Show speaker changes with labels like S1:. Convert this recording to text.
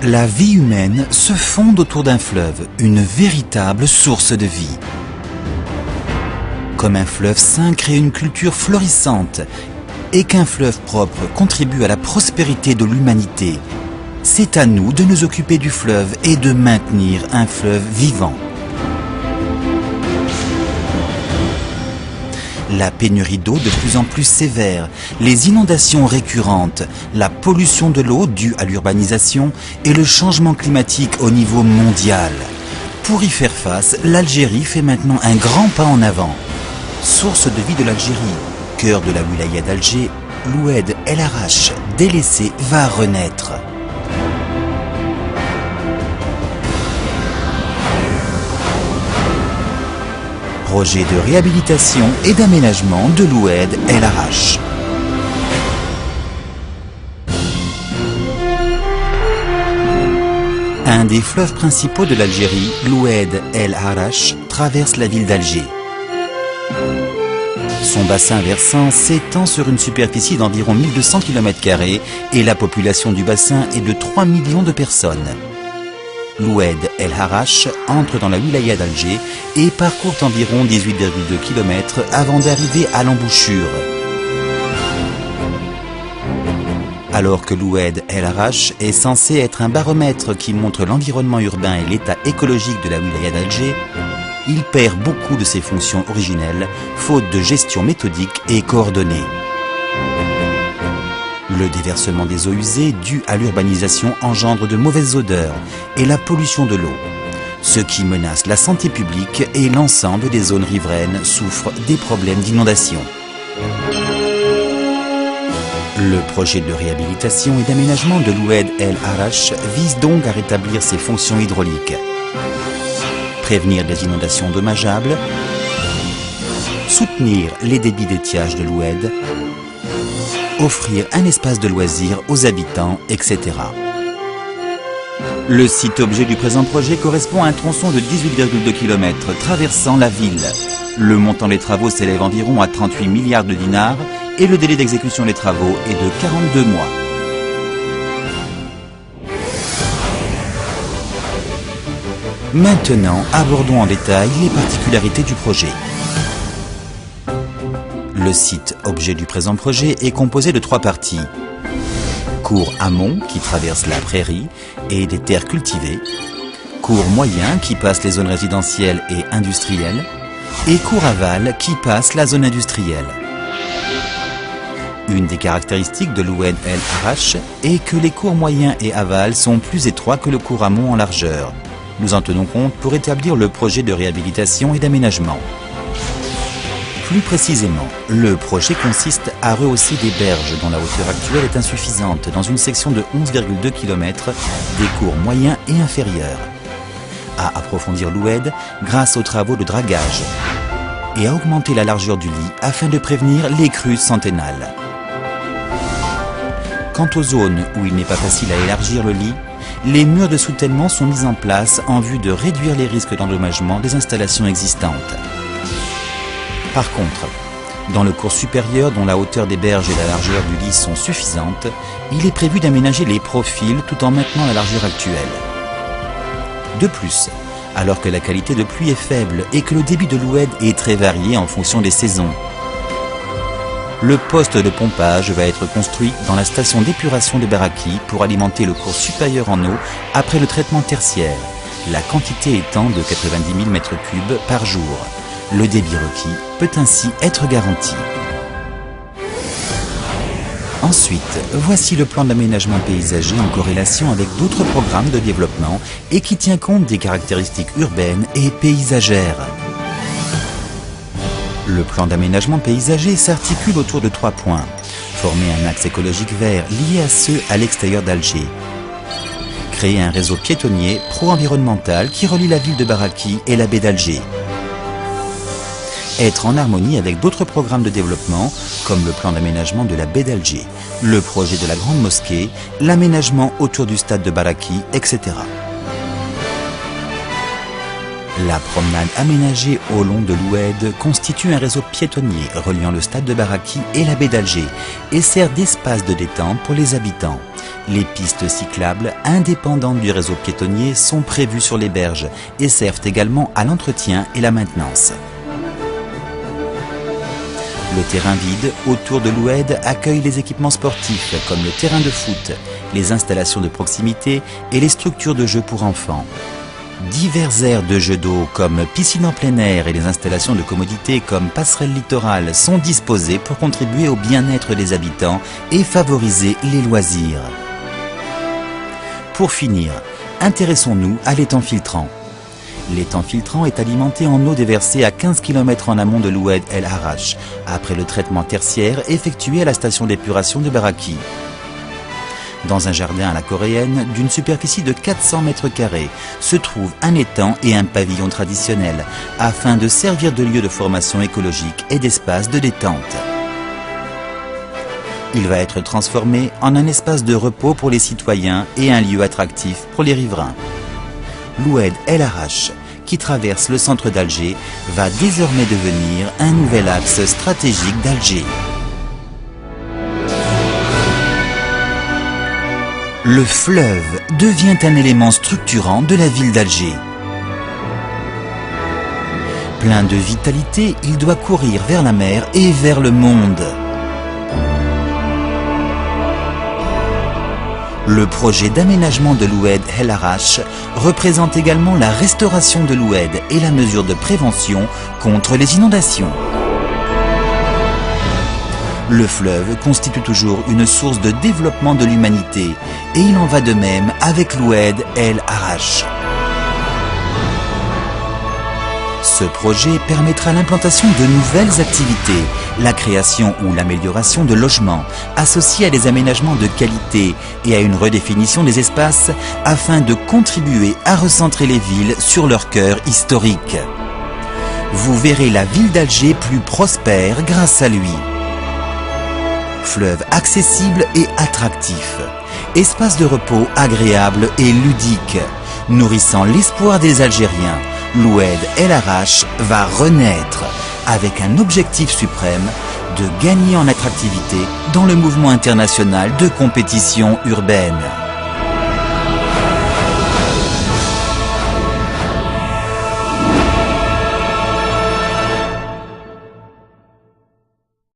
S1: La vie humaine se fonde autour d'un fleuve, une véritable source de vie. Comme un fleuve sain crée une culture florissante et qu'un fleuve propre contribue à la prospérité de l'humanité, c'est à nous de nous occuper du fleuve et de maintenir un fleuve vivant. La pénurie d'eau de plus en plus sévère, les inondations récurrentes, la pollution de l'eau due à l'urbanisation et le changement climatique au niveau mondial. Pour y faire face, l'Algérie fait maintenant un grand pas en avant. Source de vie de l'Algérie, cœur de la wilaya d'Alger, l'Oued El Arache, délaissé, va renaître. Projet de réhabilitation et d'aménagement de l'Oued El Arache. Un des fleuves principaux de l'Algérie, l'Oued El Arache, traverse la ville d'Alger. Son bassin versant s'étend sur une superficie d'environ 1200 km² et la population du bassin est de 3 millions de personnes. L'Oued El Arache entre dans la wilaya d'Alger et parcourt environ 18,2 km avant d'arriver à l'embouchure. Alors que l'Oued El Arache est censé être un baromètre qui montre l'environnement urbain et l'état écologique de la wilaya d'Alger, il perd beaucoup de ses fonctions originelles, faute de gestion méthodique et coordonnée. Le déversement des eaux usées dû à l'urbanisation engendre de mauvaises odeurs et la pollution de l'eau, ce qui menace la santé publique et l'ensemble des zones riveraines souffrent des problèmes d'inondation. Le projet de réhabilitation et d'aménagement de l'Oued El Arache vise donc à rétablir ses fonctions hydrauliques, prévenir des inondations dommageables, soutenir les débits d'étiage de l'Oued, offrir un espace de loisirs aux habitants, etc. Le site objet du présent projet correspond à un tronçon de 18,2 km traversant la ville. Le montant des travaux s'élève environ à 38 milliards de dinars et le délai d'exécution des travaux est de 42 mois. Maintenant, abordons en détail les particularités du projet. Le site objet du présent projet est composé de 3 parties. Cours amont qui traverse la prairie et des terres cultivées. Cours moyen qui passe les zones résidentielles et industrielles. Et cours aval qui passe la zone industrielle. Une des caractéristiques de l'Oued El Arache est que les cours moyens et aval sont plus étroits que le cours amont en largeur. Nous en tenons compte pour établir le projet de réhabilitation et d'aménagement. Plus précisément, le projet consiste à rehausser des berges dont la hauteur actuelle est insuffisante dans une section de 11,2 km des cours moyens et inférieurs, à approfondir l'Oued grâce aux travaux de dragage et à augmenter la largeur du lit afin de prévenir les crues centennales. Quant aux zones où il n'est pas facile à élargir le lit, les murs de soutènement sont mis en place en vue de réduire les risques d'endommagement des installations existantes. Par contre, dans le cours supérieur dont la hauteur des berges et la largeur du lit sont suffisantes, il est prévu d'aménager les profils tout en maintenant la largeur actuelle. De plus, alors que la qualité de pluie est faible et que le débit de l'Oued est très varié en fonction des saisons, le poste de pompage va être construit dans la station d'épuration de Baraki pour alimenter le cours supérieur en eau après le traitement tertiaire, la quantité étant de 90 000 m3 par jour. Le débit requis peut ainsi être garanti. Ensuite, voici le plan d'aménagement paysager en corrélation avec d'autres programmes de développement et qui tient compte des caractéristiques urbaines et paysagères. Le plan d'aménagement paysager s'articule autour de 3 points. Former un axe écologique vert lié à ceux à l'extérieur d'Alger. Créer un réseau piétonnier pro-environnemental qui relie la ville de Baraki et la baie d'Alger. Être en harmonie avec d'autres programmes de développement, comme le plan d'aménagement de la baie d'Alger, le projet de la grande mosquée, l'aménagement autour du stade de Baraki, etc. La promenade aménagée au long de l'Oued constitue un réseau piétonnier reliant le stade de Baraki et la baie d'Alger et sert d'espace de détente pour les habitants. Les pistes cyclables, indépendantes du réseau piétonnier, sont prévues sur les berges et servent également à l'entretien et la maintenance. Le terrain vide autour de l'Oued accueille les équipements sportifs comme le terrain de foot, les installations de proximité et les structures de jeux pour enfants. Divers aires de jeux d'eau comme piscine en plein air et les installations de commodité comme passerelle littorale sont disposées pour contribuer au bien-être des habitants et favoriser les loisirs. Pour finir, intéressons-nous à l'étang filtrant. L'étang filtrant est alimenté en eau déversée à 15 km en amont de l'Oued El Harrach, après le traitement tertiaire effectué à la station d'épuration de Baraki. Dans un jardin à la coréenne, d'une superficie de 400 mètres carrés, se trouvent un étang et un pavillon traditionnel, afin de servir de lieu de formation écologique et d'espace de détente. Il va être transformé en un espace de repos pour les citoyens et un lieu attractif pour les riverains. L'Oued El Harrach, qui traverse le centre d'Alger, va désormais devenir un nouvel axe stratégique d'Alger. Le fleuve devient un élément structurant de la ville d'Alger. Plein de vitalité, il doit courir vers la mer et vers le monde. Le projet d'aménagement de l'Oued El Harrach représente également la restauration de l'Oued et la mesure de prévention contre les inondations. Le fleuve constitue toujours une source de développement de l'humanité et il en va de même avec l'Oued El Harrach. Ce projet permettra l'implantation de nouvelles activités, la création ou l'amélioration de logements, associés à des aménagements de qualité et à une redéfinition des espaces afin de contribuer à recentrer les villes sur leur cœur historique. Vous verrez la ville d'Alger plus prospère grâce à lui. Fleuve accessible et attractif, espace de repos agréable et ludique, nourrissant l'espoir des Algériens, l'Oued El Harrach va renaître avec un objectif suprême de gagner en attractivité dans le mouvement international de compétition urbaine.